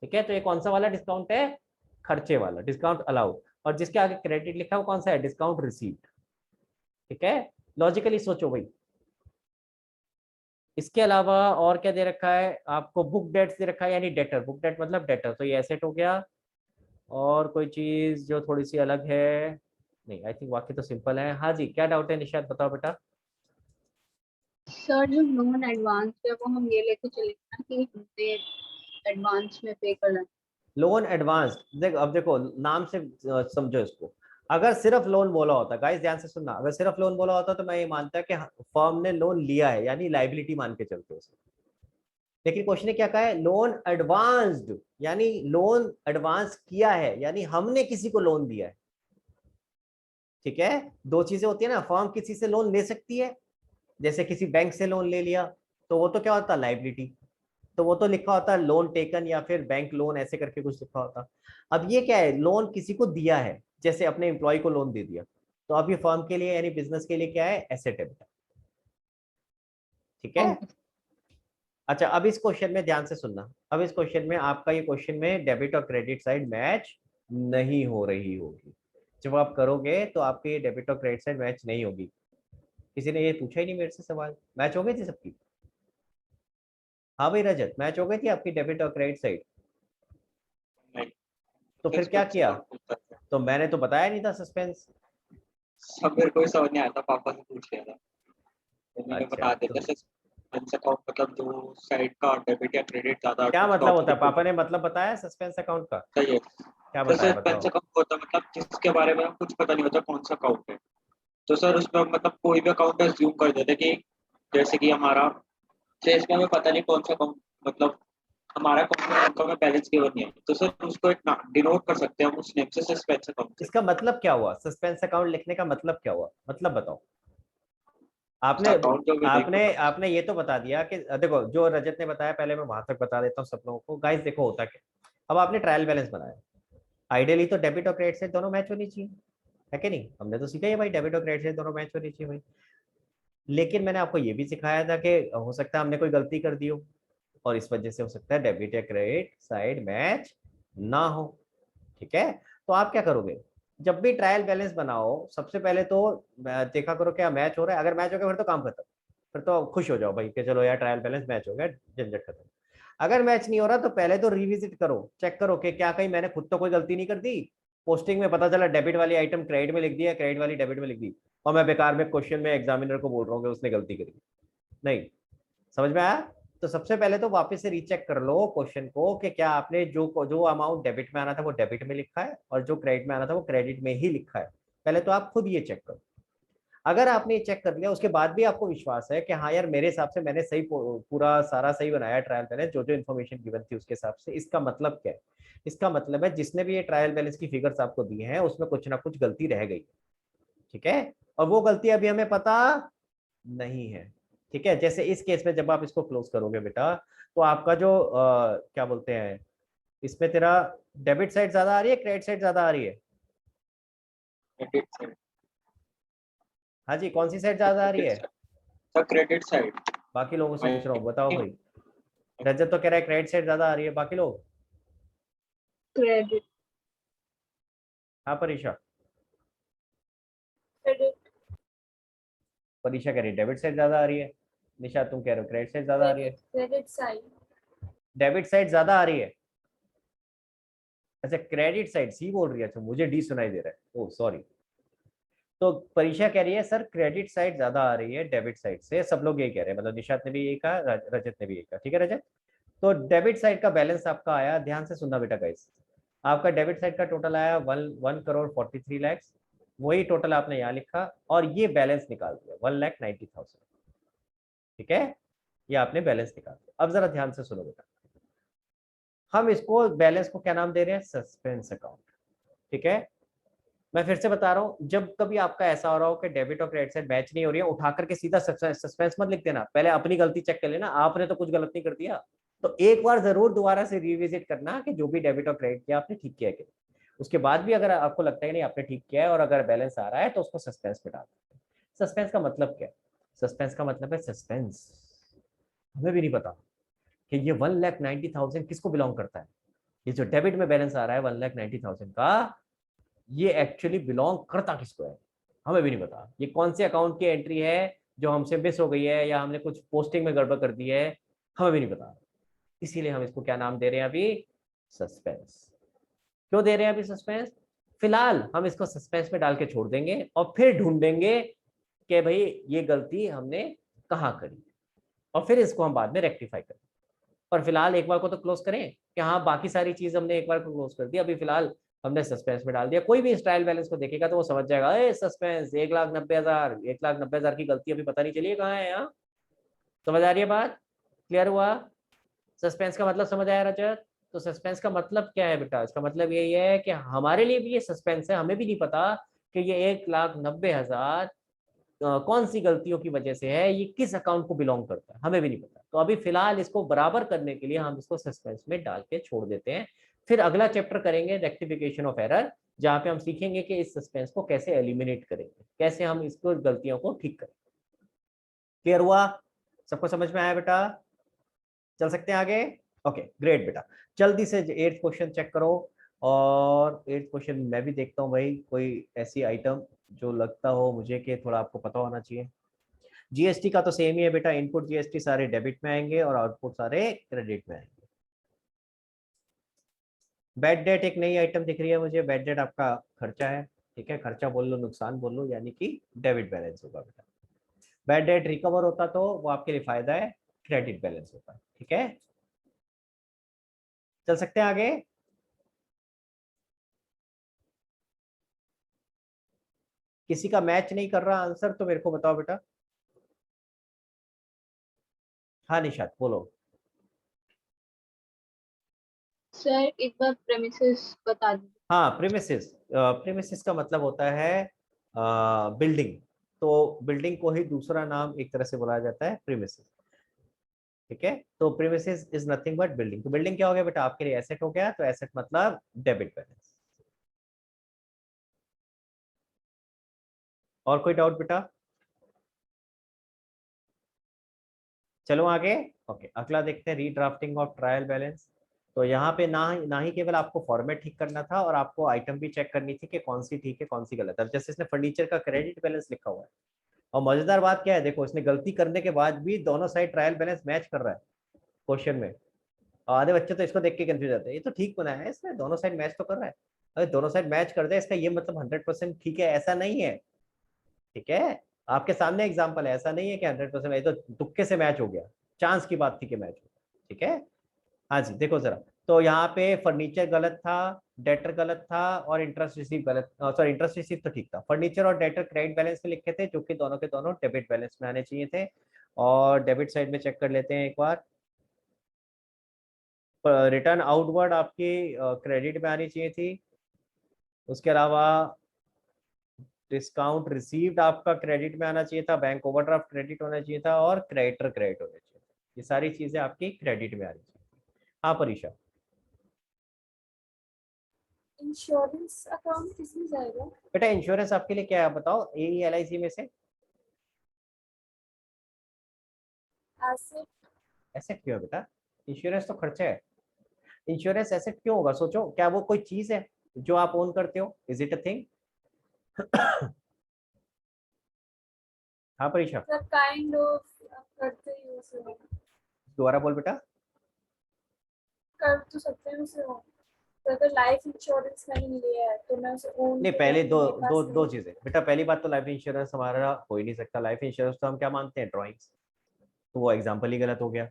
ठीक है। तो ये कौन सा वाला डिस्काउंट है, खर्चे वाला, डिस्काउंट अलाउड। और जिसके आगे क्रेडिट लिखा है वो कौन सा है, डिस्काउंट रिसीव्ड, ठीक है। लॉजिकली सोचो भाई। इसके अलावा और क्या दे रखा है आपको, बुक डेट्स दे रखा है, यानी डेटर, बुक डेट मतलब डेटर, तो ये एसेट हो गया। और कोई चीज जो थोड़ी सी अलग है, नहीं आई थिंक बाकी तो सिंपल है। हाँ जी क्या डाउट है निशाद, बताओ बेटा। सर जो लोन एडवांस है वो हम ये लेके चलेंगे ना कि हमने एडवांस में पे करना है। लोन एडवांस देख, अब देखो नाम से समझो इसको। अगर सिर्फ लोन बोला होता, गाइस ध्यान से सुनना, अगर सिर्फ लोन बोला होता तो मैं ये मानता कि फर्म ने लोन लिया है, यानी लाइबिलिटी मान के चलते उसे। लेकिन क्वेश्चन ने क्या कहा है, लोन एडवांस्ड, यानी लोन एडवांस किया है, यानी हमने किसी को लोन दिया है। ठीक है, दो चीजें होती है ना, फर्म किसी से लोन ले सकती है, जैसे किसी बैंक से लोन ले लिया तो वो तो क्या होता है, लाइबिलिटी, तो वो तो लिखा होता है लोन टेकन या फिर बैंक लोन, ऐसे करके कुछ लिखा होता। अब ये क्या है, लोन किसी को दिया है, जैसे अपने एम्प्लॉय को लोन दे दिया, तो अब ये फर्म के लिए यानी बिजनेस के लिए क्या है, एसेट है। ठीक है। अच्छा, अब इस क्वेश्चन में ध्यान से सुनना, अब इस क्वेश्चन में आपका ये क्वेश्चन में डेबिट और क्रेडिट साइड मैच नहीं हो रही होगी। जब आप करोगे तो आपकी ये डेबिट और क्रेडिट साइड मैच नहीं होगी। किसी ने ये पूछा ही नहीं मेरे से सवाल, मैच हो गई थी सबकी? हाँ भाई रजत, मैच हो गई थी आपकी डेबिट और क्रेडिट साइड? नहीं, तो फिर क्या सस्पेंस किया? अकाउंट खुलता है। तो मैंने तो बताया नहीं था सस्पेंस। सब मेरे को ही समझ नहीं आया था, पापा से पूछ लिया था तो मैंने अच्छा, बता तो दिया। सस्पेंस अकाउंट मतलब जो साइड का डेबिट या क्रेडिट ज्यादा क्या मतलब स्टॉक होता है, पापा ने मतलब बताया सस्पेंस अकाउंट का? सही है। क्या जैसे बताया सस्पेंस बताओ। अकाउंट होता है मतलब जिसके बारे में हम कुछ पता नहीं होता कौन सा अकाउंट है, तो सर उसमें हम मतलब कोई भी अकाउंट अज्यूम कर देते हैं कि जैसे कि हमारा, जैसे इसमें हमें पता नहीं कौन सा अकाउंट, मतलब हमारा कौन सा अकाउंट में बैलेंस गिवन नहीं है, तो सर उसको एक डिनोट कर सकते हैं हम उस नेम से, सस्पेंस अकाउंट से। इसका मतलब क्या हुआ, सस्पेंस अकाउंट लिखने का मतलब क्या हुआ, मतलब बताओ। आपने अकाउंट जो भी नहीं आपने पता। आपने ये तो बता दिया कि देखो जो रजत ने बताया, पहले मैं वहां तक बता देता हूँ सब लोगों को। गाइस देखो होता क्या, अब आपने ट्रायल बैलेंस बनाया, आइडियली तो डेबिट और क्रेडिट से दोनों मैच होनी चाहिए, है कि नहीं? हमने तो सीखा ही है भाई, डेबिट और क्रेडिट से दोनों मैच होनी चाहिए भाई। लेकिन मैंने आपको ये भी सिखाया था कि हो सकता है हमने कोई गलती कर दी हो, और इस वजह से हो सकता है डेबिट या क्रेडिट साइड मैच ना हो। ठीक है, तो आप क्या करोगे, जब भी ट्रायल बैलेंस बनाओ सबसे पहले तो देखा करो क्या मैच हो रहा है। अगर मैच हो गया फिर तो काम खत्म, फिर तो खुश हो जाओ भाई कि चलो यार ट्रायल बैलेंस मैच हो गया, झंझट खत्म। अगर मैच नहीं हो रहा तो पहले तो रिविजिट करो, चेक करो कि क्या कहीं मैंने खुद तो कोई गलती नहीं कर दी, पोस्टिंग में पता चला डेबिट वाली आइटम क्रेडिट में लिख दिया, क्रेडिट वाली डेबिट में लिख दी, और मैं बेकार में क्वेश्चन में एग्जामिनर को बोल रहा हूँ कि उसने गलती करी। नहीं, समझ में आया? तो सबसे पहले तो वापस से रीचेक कर लो क्वेश्चन को कि क्या आपने जो जो अमाउंट डेबिट में आना था वो डेबिट में लिखा है, और जो क्रेडिट में आना था वो क्रेडिट में ही लिखा है। पहले तो आप खुद ये चेक करो। अगर आपने ये चेक कर लिया, उसके बाद भी आपको विश्वास है कि हाँ यार मेरे हिसाब से मैंने सही पूरा सारा सही बनाया ट्रायल बैलेंस, जो जो इन्फॉर्मेशन गिवन थी उसके हिसाब से, इसका मतलब क्या है? इसका मतलब है जिसने भी ये ट्रायल बैलेंस की फिगर्स आपको दिए हैं उसमें कुछ ना कुछ गलती रह गई। ठीक है, और वो गलती अभी हमें पता नहीं है। ठीक है, जैसे इस केस में जब आप इसको क्लोज करोगे बेटा, तो आपका जो क्या बोलते हैं, इसमें तेरा डेबिट साइड ज्यादा आ रही है, क्रेडिट साइड ज्यादा आ रही है? Credit side. हाँ जी, कौन सी साइड ज्यादा आ रही है? Sir credit side. बाकी लोगों से पूछ रहा हूँ, बताओ भाई। रजत तो कह रहा है क्रेडिट साइड ज्यादा आ रही है, बाकी लोग? क्रेडिट। हाँ परीक्षा, क्रेडिट। परीक्षा कह रही है डेबिट साइड ज्यादा आ रही है, निशा तुम कह रहे हो क्रेडिट साइड ज्यादा आ रही है। Credit side. डेबिट साइड ज्यादा आ रही है? अच्छा क्रेडिट साइड सी बोल रही है, अच्छा मुझे डी सुनाई दे रहा है, ओह सॉरी। तो परीक्षा कह रही है सर क्रेडिट साइड ज्यादा आ रही है डेबिट साइड से, सब लोग ये कह रहे हैं, मतलब निशात ने भी यही कहा, रजत ने भी यही कहा। ठीक है रजत, तो डेबिट साइड का बैलेंस आपका आया, ध्यान से सुनना बेटा गाइस, आपका डेबिट साइड का टोटल आया 1,1,43,00,000, वही टोटल आपने यहाँ लिखा, और ये बैलेंस निकाल दिया 1,90,000। ठीक है, ये आपने बैलेंस निकाल दिया। अब जरा ध्यान से सुनो बेटा, हम इसको बैलेंस को क्या नाम दे रहे हैं, सस्पेंस अकाउंट। ठीक है, मैं फिर से बता रहा हूं, जब कभी आपका ऐसा हो रहा हो कि डेबिट और क्रेडिट साइड मैच नहीं हो रही है, उठा करके सीधा सस्पेंस मत लिख देना, पहले अपनी गलती चेक कर लेना, आपने तो कुछ गलत नहीं कर दिया। तो एक बार जरूर दोबारा से रिविजिट करना कि जो भी डेबिट और क्रेडिट किया आपने ठीक किया कि नहीं। उसके बाद भी अगर आपको लगता है नहीं आपने ठीक किया है और अगर बैलेंस आ रहा है तो उसको सस्पेंस में डाल दें। सस्पेंस का मतलब क्या है? सस्पेंस का मतलब है सस्पेंस, हमें भी नहीं पता कि ये 1,90,000 किसको बिलोंग करता है। ये जो डेबिट में बैलेंस आ रहा है 1,90,000 का, ये एक्चुअली बिलोंग करता किसको है, हमें भी नहीं पता। ये कौन से अकाउंट की एंट्री है जो हमसे मिस हो गई है, या हमने कुछ पोस्टिंग में गड़बड़ कर दी है, हमें भी नहीं पता। इसीलिए हम इसको क्या नाम दे रहे हैं अभी, सस्पेंस। क्यों दे रहे हैं अभी सस्पेंस? फिलहाल हम इसको सस्पेंस में डाल के छोड़ देंगे और फिर ढूंढेंगे कि भाई ये गलती हमने कहाँ करी, और फिर इसको हम बाद में रेक्टिफाई करें। पर फिलहाल एक बार को तो क्लोज करें कि हाँ बाकी सारी चीज हमने एक बार को क्लोज कर दी, अभी फिलहाल हमने सस्पेंस में डाल दिया। कोई भी इस ट्रायल बैलेंस को देखेगा तो वो समझ जाएगा ए सस्पेंस 1,90,000 की गलती अभी पता नहीं चली है कहाँ है। यहाँ समझ आ रही है बात, क्लियर हुआ? सस्पेंस का मतलब समझ आया रजत? तो सस्पेंस का मतलब क्या है बेटा? इसका मतलब यही है कि हमारे लिए भी ये सस्पेंस है, हमें भी नहीं पता कि ये 1,90,000 कौन सी गलतियों की वजह से है, ये किस अकाउंट को बिलोंग करता है, हमें भी नहीं पता। तो अभी फिलहाल इसको बराबर करने के लिए हम इसको सस्पेंस में डाल के छोड़ देते हैं। फिर अगला चैप्टर करेंगे रेक्टिफिकेशन ऑफ एरर, जहां पे हम सीखेंगे कि इस सस्पेंस को कैसे एलिमिनेट करेंगे, कैसे हम इसको गलतियों को ठीक करें। क्लियर हुआ? सबको समझ में आया बेटा? चल सकते हैं आगे? ओके ग्रेट बेटा, जल्दी से 8th क्वेश्चन चेक करो। और 8th क्वेश्चन मैं भी देखता हूँ भाई, कोई ऐसी आइटम जो लगता हो मुझे कि थोड़ा आपको पता होना चाहिए। जीएसटी का तो सेम ही है बेटा, इनपुट जीएसटी सारे डेबिट में आएंगे और आउटपुट सारे क्रेडिट में आएंगे। बैड डेट एक नई आइटम दिख रही है मुझे, बैड डेट आपका खर्चा है, ठीक है, खर्चा बोल लो नुकसान बोल लो, यानी कि डेबिट बैलेंस होगा बेटा। बैड डेट रिकवर होता तो वो आपके लिए फायदा है, क्रेडिट बैलेंस होता, ठीक है। चल सकते हैं आगे? किसी का मैच नहीं कर रहा आंसर तो मेरे को बताओ बेटा। हाँ निशात बोलो। सर एक बार प्रेमिसेस बता दीजिए। हाँ प्रीमिसेस, प्रीमिसेस का मतलब होता है बिल्डिंग, तो बिल्डिंग को ही दूसरा नाम एक तरह से बुलाया जाता है प्रीमिसेस, ठीक है। तो premises is nothing but building. तो बिल्डिंग क्या हो गया बेटा आपके लिए? एसेट हो गया, तो एसेट मतलब डेबिट बैलेंस। और कोई डाउट बेटा? चलो आगे। ओके अगला देखते हैं, रीड्राफ्टिंग ऑफ ट्रायल बैलेंस। तो यहाँ पे ना ही केवल आपको फॉर्मेट ठीक करना था, और आपको आइटम भी चेक करनी थी कि कौन सी ठीक है कौन सी गलत है। जैसे इसने फर्नीचर का क्रेडिट बैलेंस लिखा हुआ है, और मजेदार बात क्या है देखो, इसने गलती करने के बाद भी दोनों साइड ट्रायल बैलेंस मैच कर रहा है क्वेश्चन में। आधे बच्चे तो इसको देख के कंफ्यूज जाते हैं, ये तो ठीक बनाया है इसने, दोनों साइड मैच तो कर रहा है। अरे दोनों साइड मैच कर दे इसका ये मतलब 100% ठीक है, ऐसा नहीं है, ठीक है। आपके सामने एग्जाम्पल है, ऐसा नहीं है कि 100% ये तो तुक्के से मैच हो गया, चांस की बात थी कि मैच हो, ठीक है। हाँ जी देखो जरा, तो यहाँ पे फर्नीचर गलत था, डेटर गलत था, और इंटरेस्ट रिसीव गलत, सॉरी इंटरेस्ट रिसीव तो ठीक था। फर्नीचर और डेटर क्रेडिट बैलेंस में लिखे थे, जो कि दोनों के दोनों डेबिट बैलेंस में आने चाहिए थे। और डेबिट साइड में चेक कर लेते हैं एक बार, रिटर्न आउटवर्ड आपकी क्रेडिट में आनी चाहिए थी। उसके अलावा डिस्काउंट रिसीव्ड आपका क्रेडिट में आना चाहिए था, बैंक ओवरड्राफ्ट क्रेडिट होना चाहिए था, और क्रेडिटर क्रेडिट होना चाहिए था। ये सारी चीजें आपकी क्रेडिट में आनी चाहिए। हाँ परीक्षा, इंश्योरेंस अकाउंट किसमें जाएगा? बेटा इंश्योरेंस आपके लिए क्या है बताओ, AELIC में से? एसेट। एसेट क्यों है बेटा? इंश्योरेंस तो खर्चा है। इंश्योरेंस एसेट क्यों होगा? सोचो, क्या वो कोई चीज है जो आप ओन करते हो? Is it a thing? हाँ परीक्षा, सर काइंड ऑफ करते ही उसे दोबारा बोल बेटा। कर तो सकते हैं उसे हो। तो अगर लाइफ इंश्योरेंस मैंने लिया है तो मैं उसे ओन नहीं पहले दो चीजें बेटा। पहली बात तो लाइफ इंश्योरेंस हमारा हो ही नहीं सकता। लाइफ इंश्योरेंस तो हम क्या मानते हैं? ड्रॉइंग्स, तो वो एग्जाम्पल ही गलत हो गया,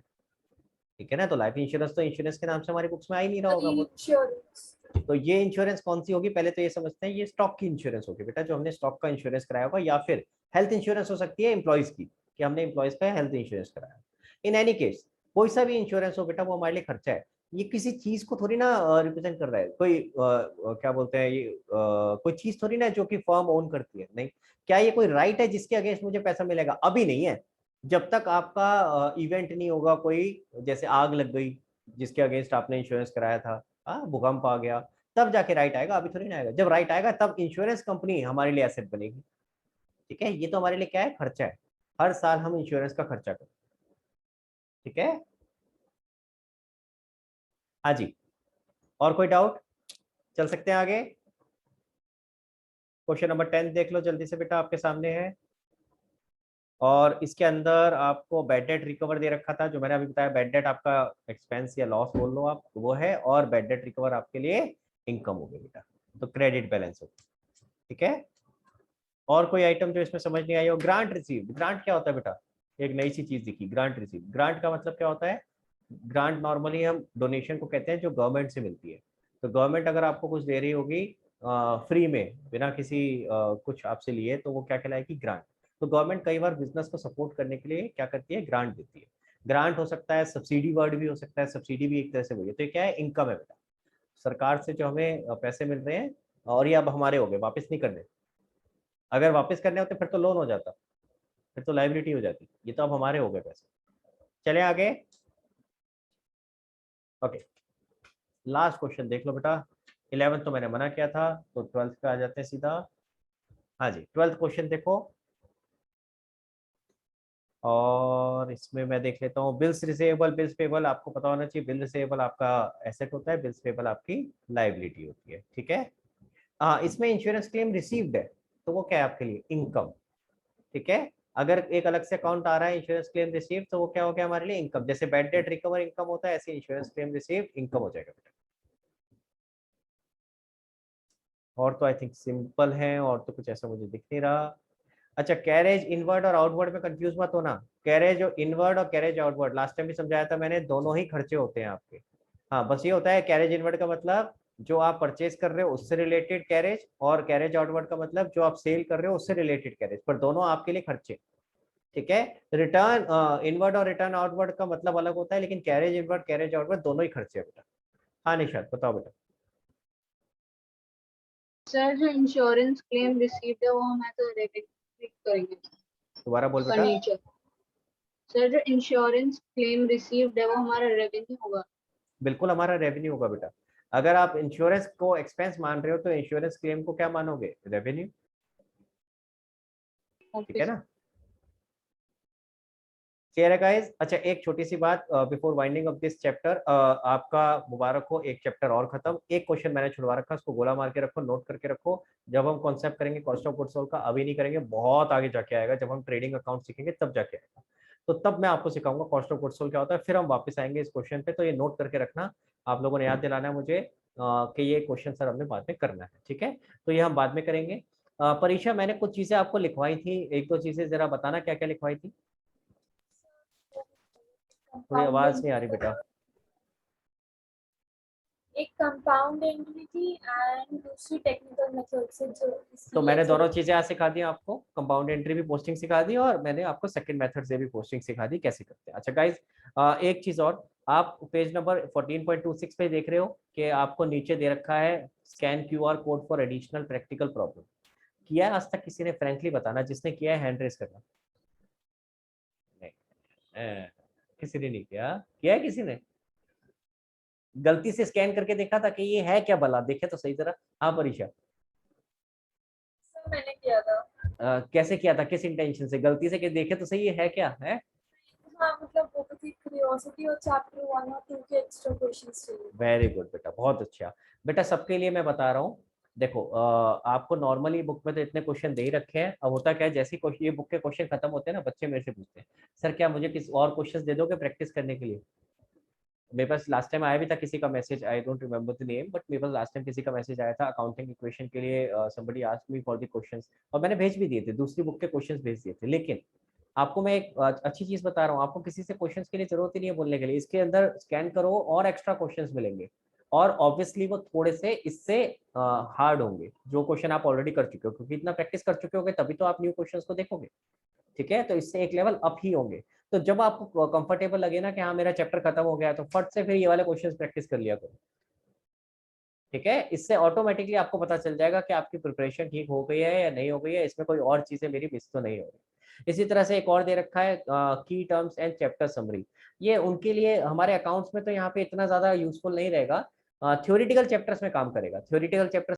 ठीक है ना। तो लाइफ इंश्योरेंस तो इंश्योरेंस के नाम से हमारी बुक्स में आ ही नहीं रहा होगा वो। इंश्योरेंस। तो ये इंश्योरेंस कौन सी होगी? पहले तो ये समझते हैं, ये स्टॉक की इंश्योरेंस होगी बेटा, जो हमने स्टॉक का इंश्योरेंस कराया होगा, या फिर हेल्थ इंश्योरेंस हो सकती है एम्प्लॉयज की, कि हमने एम्प्लॉयज का हेल्थ इंश्योरेंस कराया। इन एनी केस कोई सा भी इंश्योरेंस हो बेटा, वो हमारे लिए खर्चा है। ये किसी चीज को थोड़ी ना रिप्रेजेंट कर रहा है, कोई क्या बोलते हैं ये, कोई चीज थोड़ी ना जो कि फर्म ओन करती है, नहीं। क्या ये कोई राइट है जिसके अगेंस्ट मुझे पैसा मिलेगा? अभी नहीं है, जब तक आपका इवेंट नहीं होगा कोई, जैसे आग लग गई जिसके अगेंस्ट आपने इंश्योरेंस कराया था, भूकंप आ गया, तब जाके राइट आएगा, अभी थोड़ी ना आएगा। जब राइट आएगा तब इंश्योरेंस कंपनी हमारे लिए एसेट बनेगी, ठीक है। ये तो हमारे लिए क्या है? खर्चा है, हर साल हम इंश्योरेंस का खर्चा करते हैं, ठीक है। हाँ जी, और कोई डाउट? चल सकते हैं आगे। क्वेश्चन नंबर 10 देख लो जल्दी से बेटा, आपके सामने है। और इसके अंदर आपको बैड डेट रिकवर दे रखा था, जो मैंने अभी बताया। बैड डेट आपका एक्सपेंस या लॉस बोल लो आप, वो है, और बैड डेट रिकवर आपके लिए इनकम हो गई बेटा, तो क्रेडिट बैलेंस हो, ठीक है। और कोई आइटम जो इसमें समझ नहीं आई हो? ग्रांट रिसीव्ड, ग्रांट क्या होता है बेटा? एक नई सी चीज दिखी, ग्रांट रिसीव। ग्रांट का मतलब क्या होता है? ग्रांट नॉर्मली हम डोनेशन को कहते हैं जो गवर्नमेंट से मिलती है। तो गवर्नमेंट अगर आपको कुछ दे रही होगी फ्री में, बिना किसी कुछ आपसे लिए, तो वो क्या कहलाएगी? ग्रांट। तो गवर्नमेंट कई बार बिजनेस को सपोर्ट करने के लिए क्या करती है? ग्रांट देती है। ग्रांट हो सकता है, सब्सिडी वर्ड भी हो सकता है, सब्सिडी भी एक तरह से वही है। तो ये क्या है? इनकम है बेटा, सरकार से जो हमें पैसे मिल रहे हैं, और ये अब हमारे हो गए, वापस नहीं करने। अगर वापस करने होते फिर तो लोन हो जाता, फिर तो लाइबिलिटी हो जाती। ये तो अब हमारे हो गए पैसे। चले आगे। ओके, लास्ट क्वेश्चन देख लो बेटा। 11th तो मैंने मना किया था, तो 12th पे आ जाते हैं सीधा। हाँ जी, 12th क्वेश्चन देखो, और इसमें मैं देख लेता हूँ। बिल्स रिसीवेबल, बिल्स पेबल आपको पता होना चाहिए। बिल रिसीवेबल आपका एसेट होता है, बिल्स पेबल आपकी लाइबिलिटी होती है, ठीक है। हाँ, इसमें इंश्योरेंस क्लेम रिसीव्ड है, तो वो क्या है आपके लिए? इनकम, ठीक है। अगर एक अलग से अकाउंट आ रहा है इंश्योरेंस क्लेम रिसीव, तो वो क्या हो गया हमारे लिए? इनकम। जैसे बैड डेट रिकवर इनकम होता है, ऐसे इंश्योरेंस क्लेम रिसीव इनकम हो जाएगा बेटा। और तो आई थिंक सिंपल है, और तो कुछ ऐसा मुझे दिख नहीं रहा। अच्छा, कैरेज इनवर्ड और आउटवर्ड में कंफ्यूज मत होना। कैरेज और इनवर्ड और कैरेज आउटवर्ड लास्ट टाइम भी समझाया था मैंने, दोनों ही खर्चे होते हैं आपके। हाँ, बस ये होता है कैरेज इनवर्ड का मतलब जो आप परचेज कर रहे हो उससे रिलेटेड कैरेज, और कैरेज आउटवर्ड का मतलब जो आप सेल कर रहे हो उससे रिलेटेड कैरेज, पर दोनों आपके लिए खर्चे, ठीक है। रिटर्न इनवर्ड और रिटर्न आउटवर्ड का मतलब अलग होता है, लेकिन कैरेज इनवर्ड कैरेज आउटवर्ड दोनों ही खर्चे है बेटा। हाँ निशाद बताओ बेटा। सर जो इंश्योरेंस क्लेम रिसीव्ड है वो हमें तो क्लिक करेंगे दोबारा बोल बेटा। फर्नीचर। सर जो इंश्योरेंस क्लेम रिसीव्ड है वो हमारा रेवेन्यू होगा। बिल्कुल हमारा रेवेन्यू होगा बेटा। अगर आप इंश्योरेंस को एक्सपेंस मान रहे हो तो इंश्योरेंस क्लेम को क्या मानोगे? रेवेन्यू, ठीक है ना। क्लियर है गाइस? अच्छा, एक छोटी सी बात before winding up this chapter, आपका मुबारक हो, एक चैप्टर और खत्म। एक क्वेश्चन मैंने छुड़वा रखा, उसको गोला मार के रखो, नोट करके रखो। जब हम कॉन्सेप्ट करेंगे कॉस्ट ऑफ गुड्स सोल्ड का, अभी नहीं करेंगे, बहुत आगे जाके आएगा, जब हम ट्रेडिंग अकाउंट सीखेंगे तब जाके आएगा। तो तब मैं आपको सिखाऊंगा कॉस्ट ऑफ गुड्स सोल्ड क्या होता है, फिर हम वापस आएंगे इस क्वेश्चन पे। तो ये नोट करके रखना, आप लोगों ने याद दिलाना है मुझे कि ये क्वेश्चन सर हमने बाद में करना है, ठीक है। तो ये हम बाद में करेंगे। परीक्षा, मैंने कुछ चीजें आपको लिखवाई थी, एक दो चीजें जरा बताना क्या क्या लिखवाई थी। थोड़ी आवाज नहीं आ रही बेटा। एक कंपाउंड एंट्री थी एंड दूसरी टेक्निकल मेथड से जो तो मैंने दोनों चीजें आज सिखा दी आपको, कंपाउंड एंट्री भी पोस्टिंग सिखा दी, और मैंने आपको सेकंड मेथड से भी पोस्टिंग सिखा दी कैसे करते हैं। अच्छा गाइस, एक चीज और, आप पेज नंबर 14.26 पे देख रहे हो कि आपको नीचे दे रखा है scan QR code for additional practical problem. किया है आज तक किसी ने? फ्रैंकली बताना, जिसने किया है हैंड रेस करना। नहीं, किसी ने नहीं किया? किया है किसी ने? गलती से स्कैन करके देखा था कि ये है क्या भला, देखे तो सही तरह। हाँ परीक्षा, मैंने किया था। कैसे किया था, किस इंटेंशन से? गलती से देखे तो सही, ये है क्या है? हाँ मतलब वो तो क्यूरियोसिटी और चैप्टर 1 और 2 के एक्स्ट्रा क्वेश्चंस चाहिए। वेरी गुड बेटा, बहुत अच्छा बेटा। सबके लिए मैं बता रहा हूँ, देखो आपको नॉर्मली बुक में तो इतने क्वेश्चन दे ही रखे हैं। अब होता क्या है, जैसे ही ये बुक के क्वेश्चन खत्म होते हैं ना, बच्चे मेरे से पूछते हैं सर क्या मुझे किस और क्वेश्चन दे दोगे प्रैक्टिस करने के लिए। मेरे पास लास्ट टाइम आया भी था किसी का message, I don't remember the name, but मेरे पास लास्ट टाइम किसी का मैसेज आया था अकाउंटिंग इक्वेशन के लिए, somebody asked me for the questions, और मैंने भेज भी दिए थे, दूसरी बुक के क्वेश्चंस भेज दिए थे। लेकिन आपको मैं एक अच्छी चीज बता रहा हूँ, आपको किसी से क्वेश्चंस के लिए जरूरत ही नहीं है बोलने के लिए। इसके अंदर स्कैन करो और एक्स्ट्रा क्वेश्चंस मिलेंगे, और ऑब्वियसली वो थोड़े से इससे हार्ड होंगे, जो क्वेश्चन आप ऑलरेडी कर चुके हो, क्योंकि इतना प्रैक्टिस कर चुके होगे तभी तो आप न्यू क्वेश्चंस को देखोगे, ठीक है। तो इससे एक लेवल अप ही होंगे। तो जब आपको कंफर्टेबल लगे ना कि हाँ मेरा चैप्टर खत्म हो गया, तो फट से फिर ये वाले क्वेश्चंस प्रैक्टिस कर लिया करो, ठीक है। इससे ऑटोमेटिकली आपको पता चल जाएगा कि आपकी प्रिपरेशन ठीक हो गई है या नहीं हो गई है, इसमें कोई और चीजें मेरी मिस तो नहीं हो रही। इसी तरह से एक और दे रखा है की टर्म्स एंड चैप्टर समरी। ये उनके लिए, हमारे अकाउंट्स में तो यहाँ पे इतना ज्यादा यूजफुल नहीं रहेगा, थ्योरेटिकल चैप्टर्स में काम करेगा। Theoretical chapters